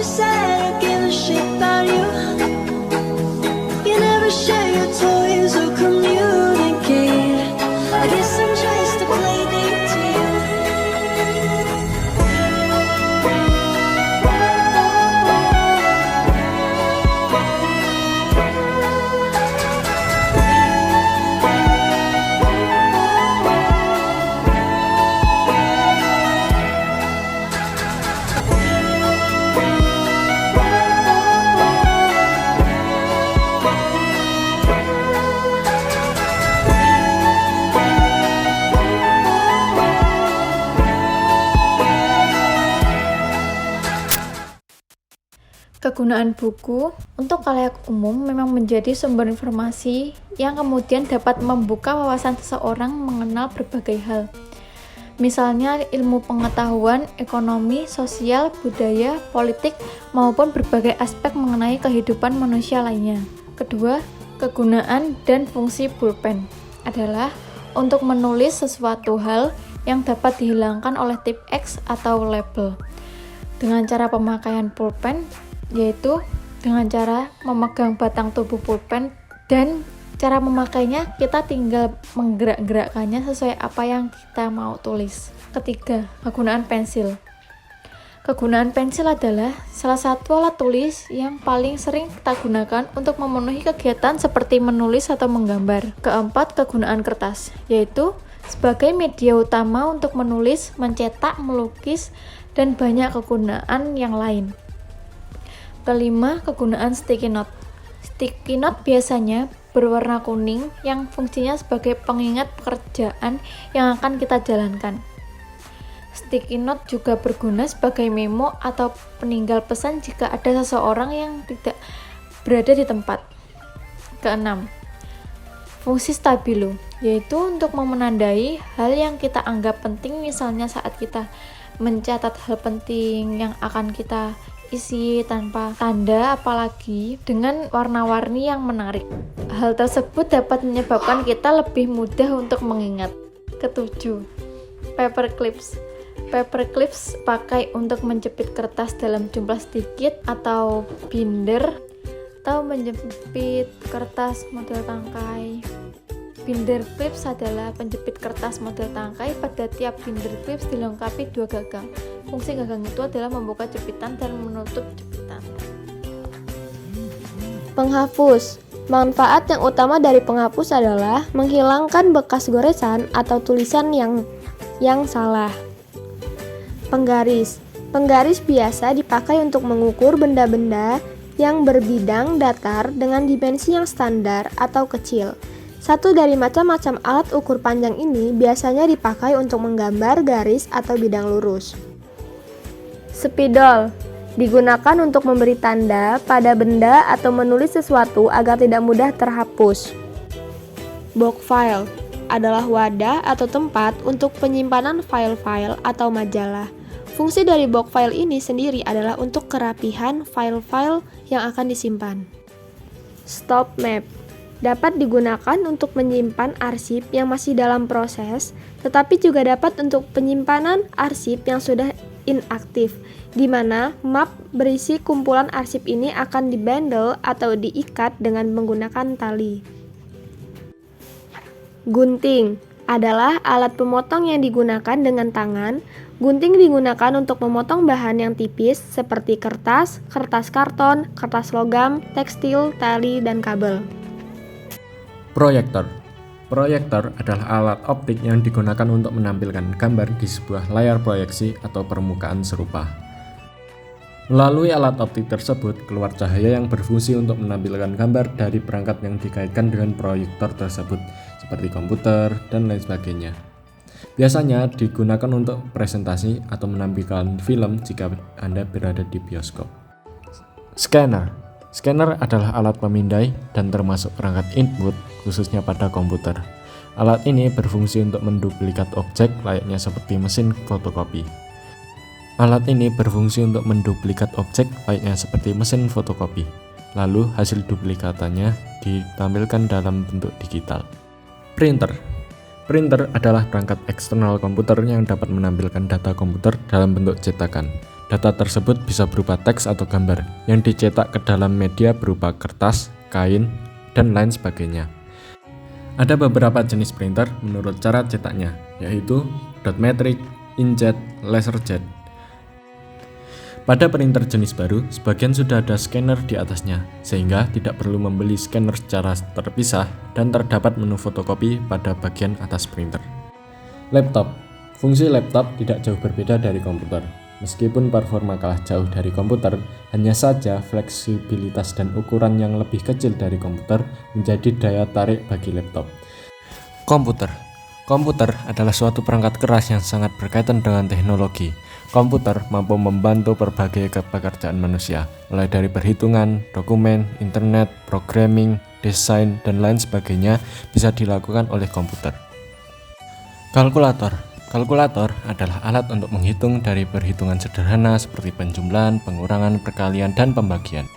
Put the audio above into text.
never said I give a shit about you. You never share your toys or communicate. I guess I'm just a playdate to you. Kegunaan buku untuk khalayak umum memang menjadi sumber informasi yang kemudian dapat membuka wawasan seseorang mengenal berbagai hal. Misalnya ilmu pengetahuan, ekonomi, sosial, budaya, politik, maupun berbagai aspek mengenai kehidupan manusia lainnya. Kedua, kegunaan dan fungsi pulpen adalah untuk menulis sesuatu hal yang dapat dihilangkan oleh tip X atau label. Dengan cara pemakaian pulpen, yaitu dengan cara memegang batang tubuh pulpen dan cara memakainya kita tinggal menggerak-gerakkannya sesuai apa yang kita mau tulis. Ketiga, kegunaan pensil. Kegunaan pensil adalah salah satu alat tulis yang paling sering kita gunakan untuk memenuhi kegiatan seperti menulis atau menggambar. Keempat, kegunaan kertas, yaitu sebagai media utama untuk menulis, mencetak, melukis, dan banyak kegunaan yang lain. Kelima, kegunaan sticky note. Sticky note biasanya berwarna kuning yang fungsinya sebagai pengingat pekerjaan yang akan kita jalankan. Sticky note juga berguna sebagai memo atau peninggal pesan jika ada seseorang yang tidak berada di tempat. Keenam, fungsi stabilo, yaitu untuk menandai hal yang kita anggap penting, misalnya saat kita mencatat hal penting yang akan kita isi tanpa tanda, apalagi dengan warna-warni yang menarik. Hal tersebut dapat menyebabkan kita lebih mudah untuk mengingat. Ketujuh, paper clips. Paper clips pakai untuk menjepit kertas dalam jumlah sedikit atau binder, atau menjepit kertas model tangkai. Binder clips adalah penjepit kertas model tangkai. Pada tiap binder clips dilengkapi 2 gagang. Fungsi gagang itu adalah membuka jepitan dan menutup jepitan. Penghapus. Manfaat yang utama dari penghapus adalah menghilangkan bekas goresan atau tulisan yang salah. Penggaris. Penggaris biasa dipakai untuk mengukur benda-benda yang berbidang datar dengan dimensi yang standar atau kecil. Satu dari macam-macam alat ukur panjang ini biasanya dipakai untuk menggambar garis atau bidang lurus. Spidol digunakan untuk memberi tanda pada benda atau menulis sesuatu agar tidak mudah terhapus. Box file adalah wadah atau tempat untuk penyimpanan file-file atau majalah. Fungsi dari box file ini sendiri adalah untuk kerapihan file-file yang akan disimpan. Stop map dapat digunakan untuk menyimpan arsip yang masih dalam proses, tetapi juga dapat untuk penyimpanan arsip yang sudah inaktif, di mana map berisi kumpulan arsip ini akan dibundle atau diikat dengan menggunakan tali. Gunting adalah alat pemotong yang digunakan dengan tangan. Gunting digunakan untuk memotong bahan yang tipis seperti kertas, kertas karton, kertas logam, tekstil, tali, dan kabel. Proyektor. Proyektor adalah alat optik yang digunakan untuk menampilkan gambar di sebuah layar proyeksi atau permukaan serupa. Melalui alat optik tersebut, keluar cahaya yang berfungsi untuk menampilkan gambar dari perangkat yang dikaitkan dengan proyektor tersebut, seperti komputer dan lain sebagainya. Biasanya digunakan untuk presentasi atau menampilkan film jika Anda berada di bioskop. Scanner. Scanner adalah alat pemindai dan termasuk perangkat input khususnya pada komputer. Alat ini berfungsi untuk menduplikat objek layaknya seperti mesin fotokopi. Alat ini berfungsi untuk menduplikat objek layaknya seperti mesin fotokopi. Lalu hasil duplikatannya ditampilkan dalam bentuk digital. Printer. Printer adalah perangkat eksternal komputer yang dapat menampilkan data komputer dalam bentuk cetakan. Data tersebut bisa berupa teks atau gambar yang dicetak ke dalam media berupa kertas, kain, dan lain sebagainya. Ada beberapa jenis printer menurut cara cetaknya, yaitu dot matrix, inkjet, laserjet. Pada printer jenis baru, sebagian sudah ada scanner di atasnya, sehingga tidak perlu membeli scanner secara terpisah dan terdapat menu fotokopi pada bagian atas printer. Laptop. Fungsi laptop tidak jauh berbeda dari komputer. Meskipun performa kalah jauh dari komputer, hanya saja fleksibilitas dan ukuran yang lebih kecil dari komputer menjadi daya tarik bagi laptop. Komputer. Komputer adalah suatu perangkat keras yang sangat berkaitan dengan teknologi. Komputer mampu membantu berbagai pekerjaan manusia, mulai dari perhitungan, dokumen, internet, programming, desain, dan lain sebagainya bisa dilakukan oleh komputer. Kalkulator. Kalkulator adalah alat untuk menghitung dari perhitungan sederhana seperti penjumlahan, pengurangan, perkalian, dan pembagian.